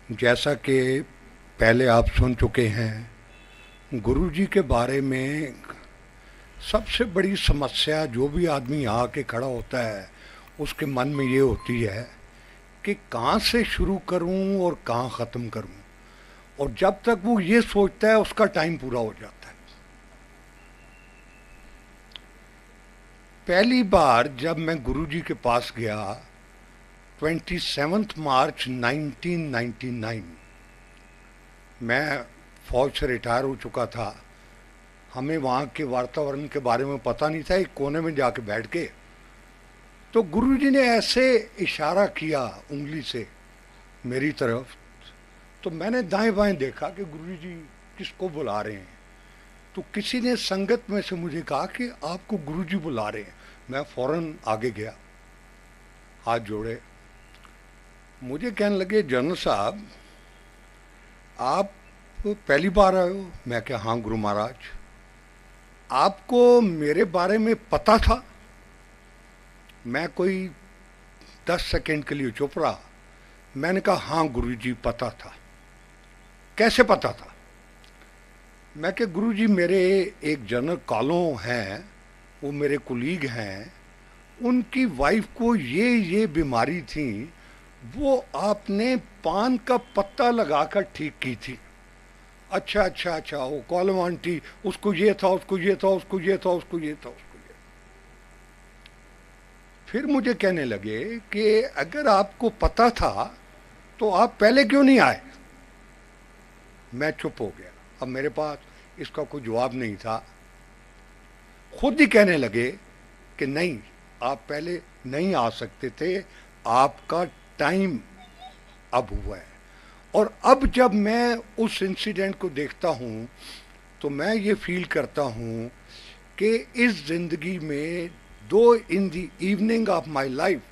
जैसा कि पहले आप सुन चुके हैं, गुरुजी के बारे में सबसे बड़ी समस्या जो भी आदमी आके खड़ा होता है उसके मन में ये होती है कि कहाँ से शुरू करूं और कहाँ ख़त्म करूं। और जब तक वो ये सोचता है उसका टाइम पूरा हो जाता है। पहली बार जब मैं गुरुजी के पास गया 27 मार्च 1999, मैं फौज से रिटायर हो चुका था। हमें वहाँ के वातावरण के बारे में पता नहीं था। एक कोने में जाके बैठ के तो गुरुजी ने ऐसे इशारा किया उंगली से मेरी तरफ। तो मैंने दाएं बाएं देखा कि गुरुजी किसको बुला रहे हैं। तो किसी ने संगत में से मुझे कहा कि आपको गुरुजी बुला रहे हैं। मैं फौरन आगे गया, हाथ जोड़े। मुझे कहने लगे, जनरल साहब आप पहली बार आए हो? मैं क्या, हाँ गुरु महाराज। आपको मेरे बारे में पता था? मैं कोई 10 सेकंड के लिए चुप रहा। मैंने कहा, हाँ गुरुजी पता था। कैसे पता था? मैं कि गुरुजी मेरे एक जनरल कॉलों हैं, वो मेरे कुलीग हैं, उनकी वाइफ को ये बीमारी थी, वो आपने पान का पत्ता लगाकर ठीक की थी। अच्छा अच्छा अच्छा, वो कॉलम आंटी, उसको ये था, उसको ये था, उसको ये था, उसको ये था, उसको ये। फिर मुझे कहने लगे कि अगर आपको पता था तो आप पहले क्यों नहीं आए? मैं चुप हो गया। अब मेरे पास इसका कोई जवाब नहीं था। खुद ही कहने लगे कि नहीं, आप पहले नहीं आ सकते थे, आपका टाइम अब हुआ है। और अब जब मैं उस इंसिडेंट को देखता हूँ तो मैं ये फील करता हूँ कि इस ज़िंदगी में, though in the evening of my life,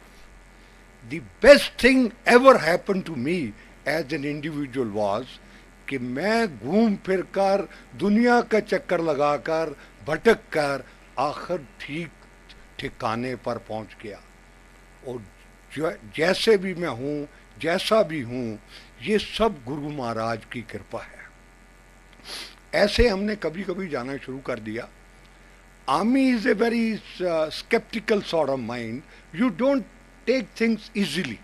the best thing ever happen to me as an individual was कि मैं घूम फिर कर, दुनिया का चक्कर लगाकर, भटक कर आखिर ठीक ठिकाने पर पहुंच गया। और जैसे भी मैं हूँ, जैसा भी हूँ, ये सब गुरु महाराज की कृपा है। ऐसे हमने कभी कभी जाना शुरू कर दिया। Army is a very sceptical sort of mind, you don't take things easily.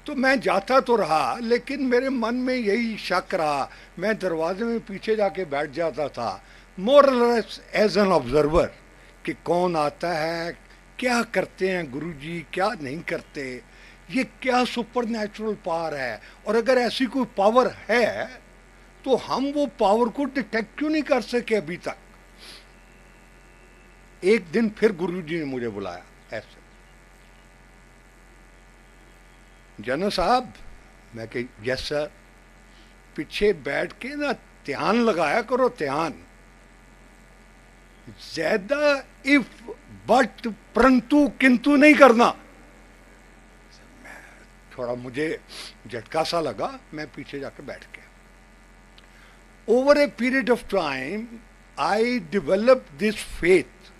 तो मैं जाता तो रहा, लेकिन मेरे मन में यही शक रहा। मैं दरवाजे में पीछे जाके बैठ जाता था, more less as an observer, कि कौन आता है, क्या करते हैं गुरुजी, क्या नहीं करते, ये क्या सुपर नेचुरल पावर है, और अगर ऐसी कोई पावर है तो हम वो पावर को डिटेक्ट क्यों नहीं कर सके अभी तक। एक दिन फिर गुरुजी ने मुझे बुलाया ऐसे, जनरल साहब। मैं कही, यस सर। पीछे बैठ के ना ध्यान लगाया करो, ध्यान। ज्यादा इफ बट परंतु किंतु नहीं करना। थोड़ा मुझे झटका सा लगा, मैं पीछे जाके बैठ गया। Over a period of time I develop this faith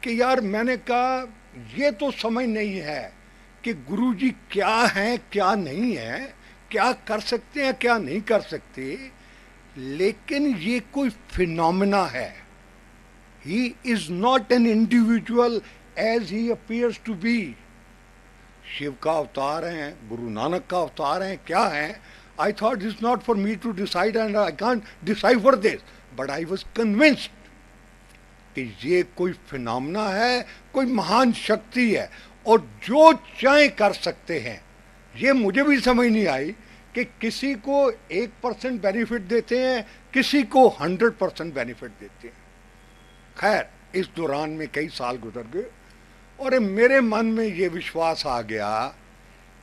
कि यार, मैंने कहा ये तो समझ नहीं है कि गुरुजी क्या है क्या नहीं है, क्या कर सकते हैं क्या नहीं कर सकते, लेकिन ये कोई फिनोमेना है। He is not an individual as he appears to be. Shiva का अवतार हैं, गुरु नानक का अवतार हैं, क्या है? I thought this not for me to decide and I can't decipher this, but I was convinced कि ये कोई फिनोमेना है, कोई महान शक्ति है, और जो चाहे कर सकते हैं। ये मुझे भी समझ नहीं आई कि किसी को 1% बेनिफिट देते हैं, किसी को 100% बेनिफिट देते हैं। खैर, इस दौरान में कई साल गुजर गए और मेरे मन में ये विश्वास आ गया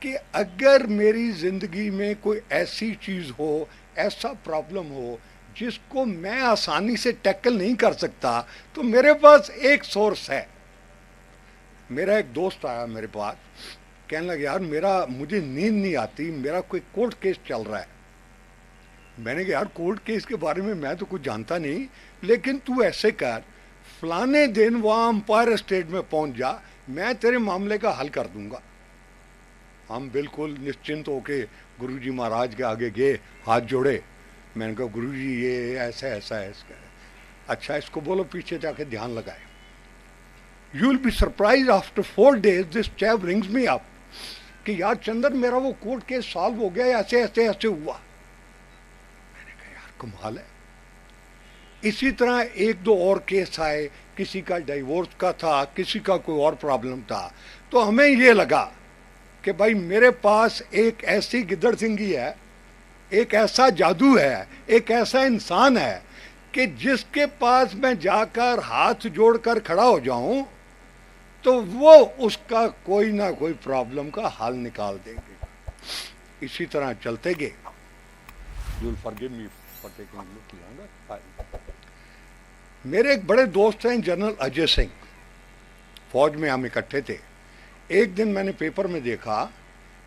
कि अगर मेरी ज़िंदगी में कोई ऐसी चीज़ हो, ऐसा प्रॉब्लम हो जिसको मैं आसानी से टैकल नहीं कर सकता, तो मेरे पास एक सोर्स है। मेरा एक दोस्त आया मेरे पास, कहने लगा, यार मुझे नींद नहीं आती, मेरा कोई कोर्ट केस चल रहा है। मैंने कहा, यार कोर्ट केस के बारे में मैं तो कुछ जानता नहीं, लेकिन तू ऐसे कर, फलाने दिन वहाँ अंपायर स्टेट में पहुँच जा, मैं तेरे मामले का हल कर दूंगा। हम बिल्कुल निश्चिंत होके गुरुजी महाराज के आगे गए, हाथ जोड़े। मैंने कहा गुरुजी ये ऐसा ऐसा है इसका, अच्छा इसको बोलो पीछे जाके ध्यान लगाए। You will be surprise after 4 days this chap rings me up कि यार चंदन मेरा वो कोर्ट केस सॉल्व हो गया, ऐसे ऐसे ऐसे हुआ। मैंने कहा यार कमाल है। इसी तरह एक दो और केस आए, किसी का डिवोर्स का था, किसी का कोई और प्रॉब्लम था। तो हमें ये लगा कि भाई मेरे पास एक ऐसी गिद्दड़ सिंगी है, एक ऐसा जादू है, एक ऐसा इंसान है कि जिसके पास मैं जाकर हाथ जोड़कर खड़ा हो जाऊं तो वो उसका कोई ना कोई प्रॉब्लम का हल निकाल देंगे। इसी तरह चलते गए। You'll forgive me for taking a little longer. मेरे एक बड़े दोस्त हैं जनरल अजय सिंह, फौज में हम इकट्ठे थे। एक दिन मैंने पेपर में देखा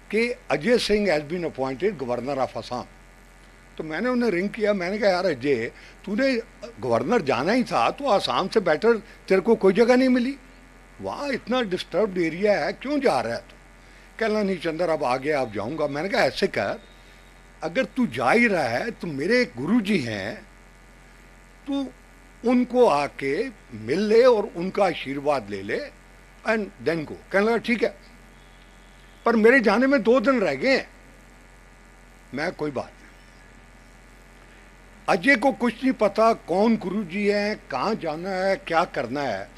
कि Ajay Singh has been appointed governor of Assam. तो मैंने उन्हें रिंग किया, मैंने कहा यार अजय तूने गवर्नर जाना ही था तो आसाम से बेटर तेरे को कोई जगह नहीं मिली, वहाँ इतना डिस्टर्ब्ड एरिया है, क्यों जा रहा है तू? कहना नहीं चंदर अब आ गया अब जाऊँगा। मैंने कहा ऐसे कर, अगर तू जा ही रहा है तो मेरे एक गुरुजी हैं, तू उनको आके मिल ले और उनका आशीर्वाद ले ले एंड देन गो। कहने लगा ठीक है, पर मेरे जाने में 2 दिन रह गए हैं। मैं कोई बात नहीं। अजय को कुछ नहीं पता कौन गुरुजी है, कहाँ जाना है, क्या करना है।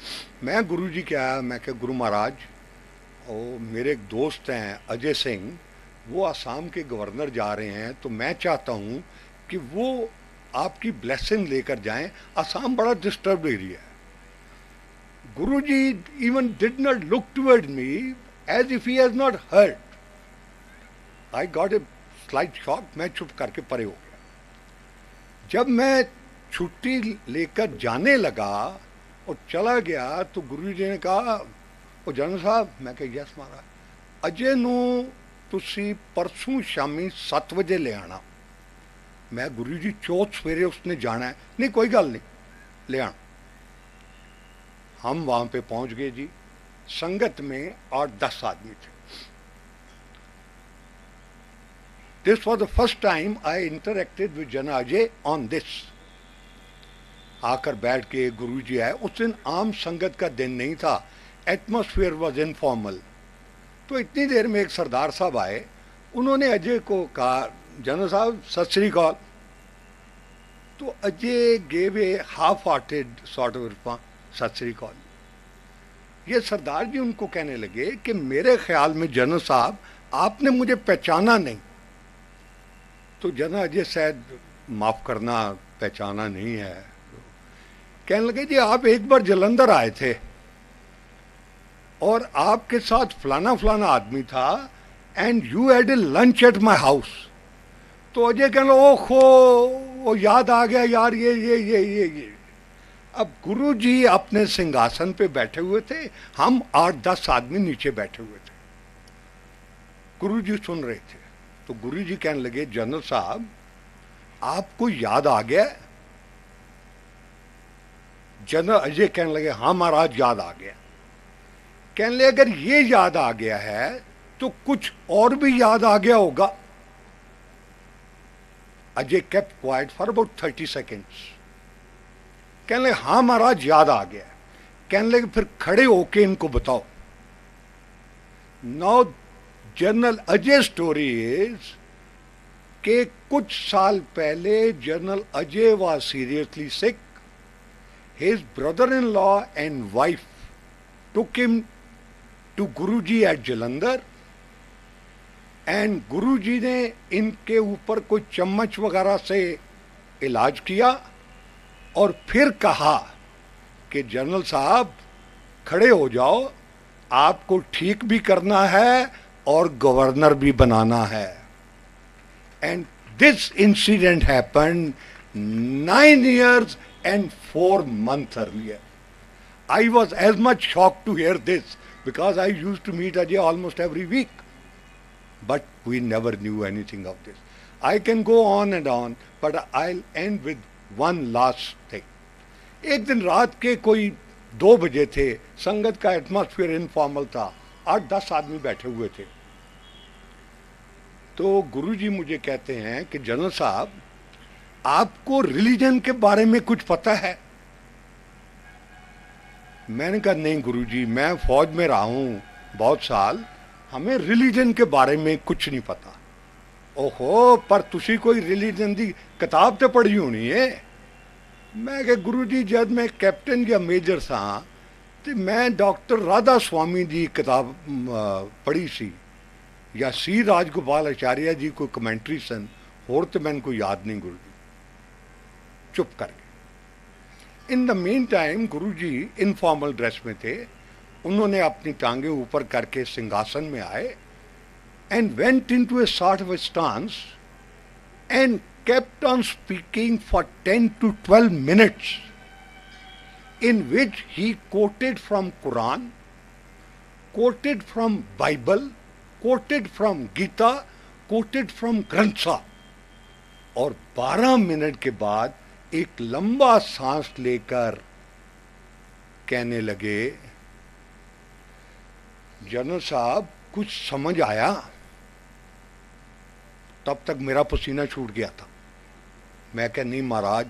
मैं गुरुजी के आया, मैं कहा गुरु महाराज और मेरे एक दोस्त हैं अजय सिंह, वो आसाम के गवर्नर जा रहे हैं, तो मैं चाहता हूँ कि वो आपकी ब्लेसिंग लेकर जाएं। आसाम बड़ा डिस्टर्ब्ड एरिया है। Guruji even did not look toward me as if he has not heard. I got a slight shock, मैं चुप करके परे हो गया। जब मैं छुट्टी लेकर जाने लगा और चला गया तो गुरुजी ने कहा ओ जनरल साहब, मैं कहा यस महाराज, अजय नू तुसी परसों शामी 7 बजे ले आना। मैं गुरुजी चौथ सवेरे उसने जाना है। नहीं कोई गल नहीं, ले आना। हम वहां पे पहुंच गए जी। संगत में 8-10 आदमी थे। This was the first time I interacted with general Ajay on this. आकर बैठ के गुरुजी आए। उस दिन आम संगत का दिन नहीं था, एटमॉस्फेयर वॉज इनफॉर्मल। तो इतनी देर में एक सरदार साहब आए, उन्होंने अजय को कहा जनरल साहब सत श्री अकाल। तो Ajay gave a half hearted sort of response, सत श्री अकाल। ये सरदार जी उनको कहने लगे कि मेरे ख्याल में जनरल साहब आपने मुझे पहचाना नहीं। तो जनरल अजय शायद माफ करना पहचाना नहीं है। कहने लगे जी आप एक बार जलंधर आए थे और आपके साथ फलाना फलाना आदमी था and you had a lunch at my house. तो अजय कहने लगे ओहो वो याद आ गया यार, ये। अब गुरुजी अपने सिंहासन पे बैठे हुए थे, हम 8-10 आदमी नीचे बैठे हुए थे। गुरुजी सुन रहे थे। तो गुरुजी कहने लगे जनरल साहब आपको याद आ गया? जनरल अजय कहने लगे हाँ महाराज याद आ गया। कहने लगे अगर ये याद आ गया है तो कुछ और भी याद आ गया होगा। Ajay kept quiet for about 30 seconds। कहने लगे हाँ महाराज याद आ गया। कहने लगे फिर खड़े होके इनको बताओ। Now general Ajay story is कि कुछ साल पहले general Ajay was seriously sick. His brother-in-law and wife took him to Guruji at Jalandhar and गुरुजी ने इनके ऊपर कोई चम्मच वगैरह से इलाज किया और फिर कहा कि जनरल साहब खड़े हो जाओ, आपको ठीक भी करना है और गवर्नर भी बनाना है। And this incident happened 9 years and 4 months earlier. I was as much shocked to hear this because I used to meet Ajay almost every week. But we never knew anything of this. I can go on and on, but I'll end with one last thing. एक दिन रात के कोई 2 बजे थे, संगत का atmosphere informal था, 8-10 आदमी बैठे हुए थे। तो गुरुजी मुझे कहते हैं कि जनरल साहब, आपको रिलीजन के बारे में कुछ पता है? मैंने कहा नहीं गुरुजी, मैं फौज में रहा हूं बहुत साल, हमें रिलीजन के बारे में कुछ नहीं पता। ओहो, पर तुसी कोई रिलीजन की किताब तो पढ़ी होनी है। मैं कहा गुरुजी, जब मैं कैप्टन या मेजर सा तो मैं डॉक्टर राधा स्वामी की किताब पढ़ी सी, या सी राजगोपाल आचार्य जी कोई कमेंट्री सन, होर तो मैंने कोई याद नहीं। गुरु जी चुप कर गए। In the main time Guru ji informal dress में थे, उन्होंने अपनी टांगे ऊपर करके सिंहासन में आए and went into a sort of stance and kept on speaking for 10 to 12 minutes, in which he quoted from Quran, quoted from Bible, quoted from Gita, quoted from Granth Sahib, और 12 मिनट के बाद एक लंबा सांस लेकर कहने लगे, general साहब कुछ समझ आया? तब तक मेरा पसीना छूट गया था। मैं कह नहीं महाराज,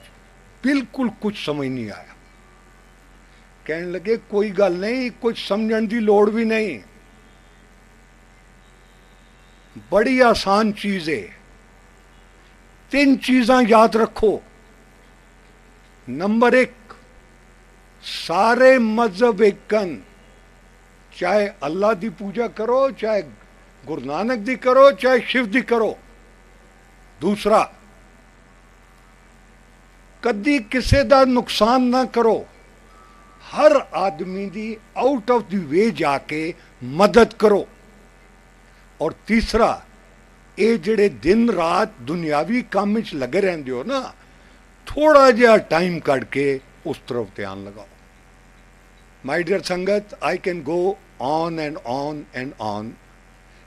बिल्कुल कुछ समझ नहीं आया। कहने लगे कोई गल नहीं, कुछ समझने की लोड़ भी नहीं, बड़ी आसान चीज है। 3 चीज़ां याद रखो। नंबर 1, सारे मजहब एकन, चाहे अल्लाह की पूजा करो, चाहे गुरु नानक की करो, चाहे शिव की करो। दूसरा, कदी किसी का नुकसान ना करो, हर आदमी की आउट ऑफ द वे जाके मदद करो। और तीसरा, ये जिहड़े दिन रात दुनियावी काम च लगे रहंदे हो ना, थोड़ा जिहा टाइम कढ़ के उस तरफ ध्यान लगाओ। माय डियर संगत, I can go on and on and on.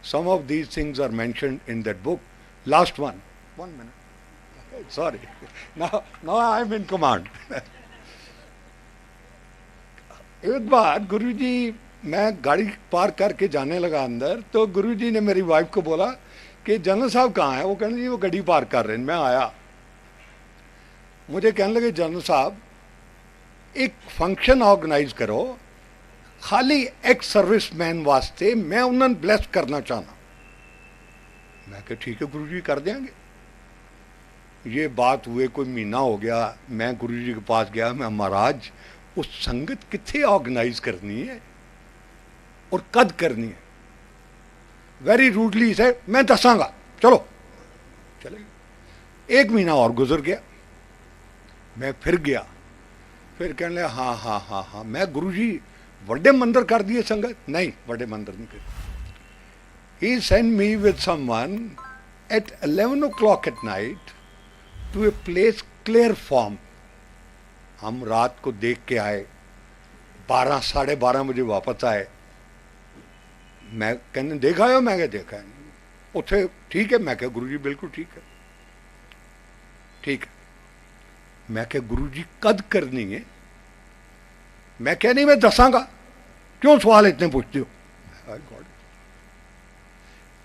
Some of these things are mentioned in that book. Last one minute. Sorry. Now I am in command. एक बार गुरुजी, मैं गाड़ी पार करके जाने लगा अंदर, तो गुरुजी ने मेरी वाइफ को बोला कि जनरल साहब कहाँ हैं? वो कहने जी वो गाड़ी पार कर रहे हैं। मैं आया, मुझे कहने लगे जनरल साहब एक फंक्शन ऑर्गेनाइज करो, खाली एक्स सर्विसमैन वास्ते, मैं उन्होंने ब्लेस करना चाहना। मैं कहा ठीक है गुरुजी, कर देंगे। ये बात हुए कोई महीना हो गया, मैं गुरुजी के पास गया, मैं महाराज उस संगत कितने ऑर्गेनाइज करनी है और कद करनी है? वेरी रूडली से मैं दसांगा, चलो चले। 1 महीना और गुजर गया, मैं फिर गया, फिर कहने लगा हाँ हाँ हाँ हाँ। मैं गुरुजी बड़े मंदिर कर दिए संगत? नहीं, बड़े मंदिर नहीं कर। He sent me with someone at 11 o'clock at night to a place clear farm. हम रात को देख के आए, 12 साढ़े 12 बजे वापस आए। मैं कहने देखा है? मैं क्या देखा है? उठे ठीक है। मैं क्या गुरुजी बिल्कुल ठीक है, ठीक है। मैं क्या गुरुजी कद करनी है? मैं क्या नहीं, मैं दसांगा, क्यों सवाल इतने पूछते हो?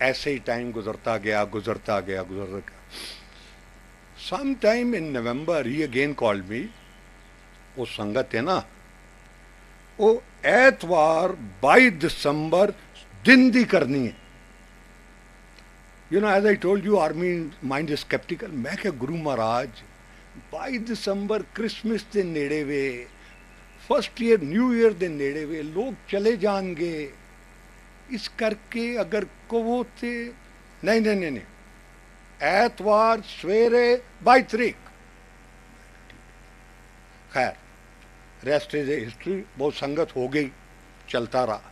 ऐसे ही टाइम गुजरता गया, गुजरता गया, गुजरता गया। Some time in November he again called me. वो संगत है ना, वो एतवार 22 दिसंबर दिन दी करनी है। You know, as I told you, army mind is sceptical. मैं क्या गुरु महाराज 22 दिसंबर क्रिसमस के नेड़े वे, फर्स्ट ईयर न्यू ईयर के नेड़े वे, लोग चले जाएंगे, इस करके अगर कहो तो नहीं नहीं नहीं नहीं, एतवार सवेरे 22 तारीख। खैर, रेस्ट इज ए हिस्ट्री। बहुत संगत हो गई, चलता रहा।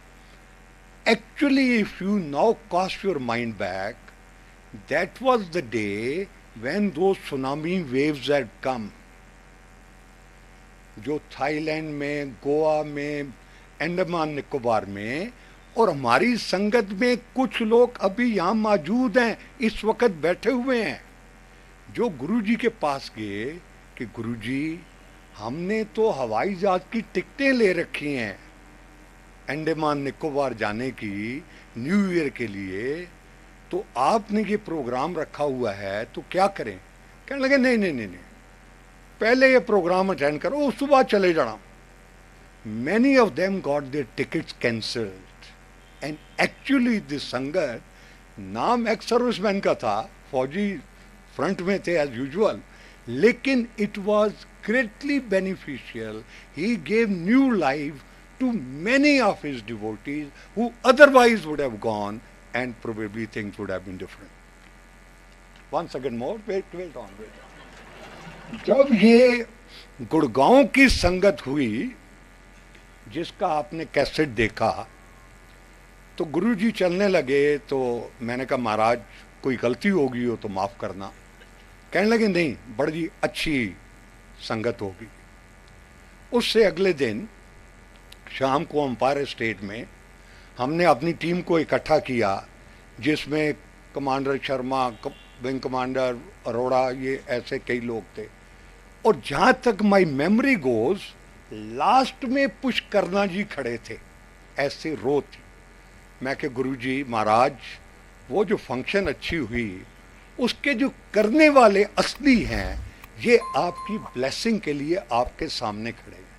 Actually if you now cast your mind back, that was the day when two tsunami waves had come, जो थाईलैंड में, गोवा में, अंडमान निकोबार में, और हमारी संगत में कुछ लोग अभी यहाँ मौजूद हैं, इस वक्त बैठे हुए हैं, जो गुरुजी के पास गए कि गुरुजी हमने तो हवाई जहाज की टिकटें ले रखी हैं अंडमान निकोबार जाने की न्यू ईयर के लिए, तो आपने ये प्रोग्राम रखा हुआ है तो क्या करें? कहने लगे नहीं नहीं नहीं नहीं, पहले ये प्रोग्राम अटेंड करो, उस बाद चले जाना। Many of them got their tickets cancelled and actually this संगत, नाम एक्स सर्विसमैन का था, फौजी फ्रंट में थे एज यूजुअल, लेकिन it was greatly beneficial. He gave new life to many of his devotees who otherwise would have gone and probably things would have been different. One second more, wait on. जब ये गुड़गांव की संगत हुई जिसका आपने cassette देखा, तो गुरुजी चलने लगे तो मैंने कहा महाराज कोई गलती होगी हो तो माफ करना। कहने लगे नहीं, बड़ी अच्छी संगत होगी। उससे अगले दिन शाम को अंपायर स्टेट में हमने अपनी टीम को इकट्ठा किया, जिसमें commander Sharma, wing commander Arora, ये ऐसे कई लोग थे। और जहाँ तक माई मेमोरी गोज, लास्ट में पुष्करना जी खड़े थे, ऐसे रो थी। मैं कि गुरुजी महाराज वो जो फंक्शन अच्छी हुई उसके जो करने वाले असली हैं, ये आपकी ब्लेसिंग के लिए आपके सामने खड़े हैं।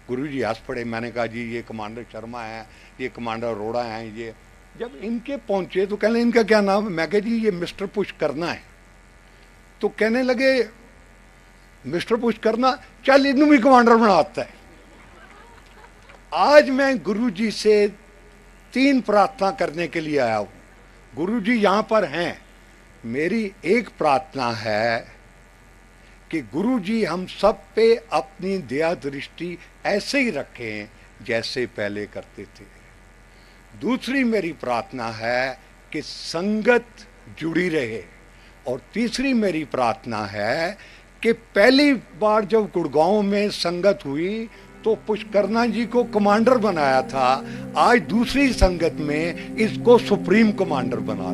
गुरुजी हंस पड़े। मैंने कहा जी ये कमांडर शर्मा है, ये कमांडर अरोड़ा हैं। ये जब इनके पहुंचे तो कहने इनका क्या नाम है? मैं कहा जी ये मिस्टर पुष्करना है। तो कहने लगे मिस्टर पुष्करना, चल इन्हू भी कमांडर बनाता है। आज मैं गुरुजी से 3 प्रार्थना करने के लिए आया हूं। गुरुजी यहां पर हैं। मेरी एक प्रार्थना है कि गुरुजी हम सब पे अपनी दया दृष्टि ऐसे ही रखें जैसे पहले करते थे। दूसरी मेरी प्रार्थना है कि संगत जुड़ी रहे। और तीसरी मेरी प्रार्थना है कि पहली बार जब गुड़गांव में संगत हुई तो पुष्करना जी को कमांडर बनाया था, आज दूसरी संगत में इसको सुप्रीम कमांडर बना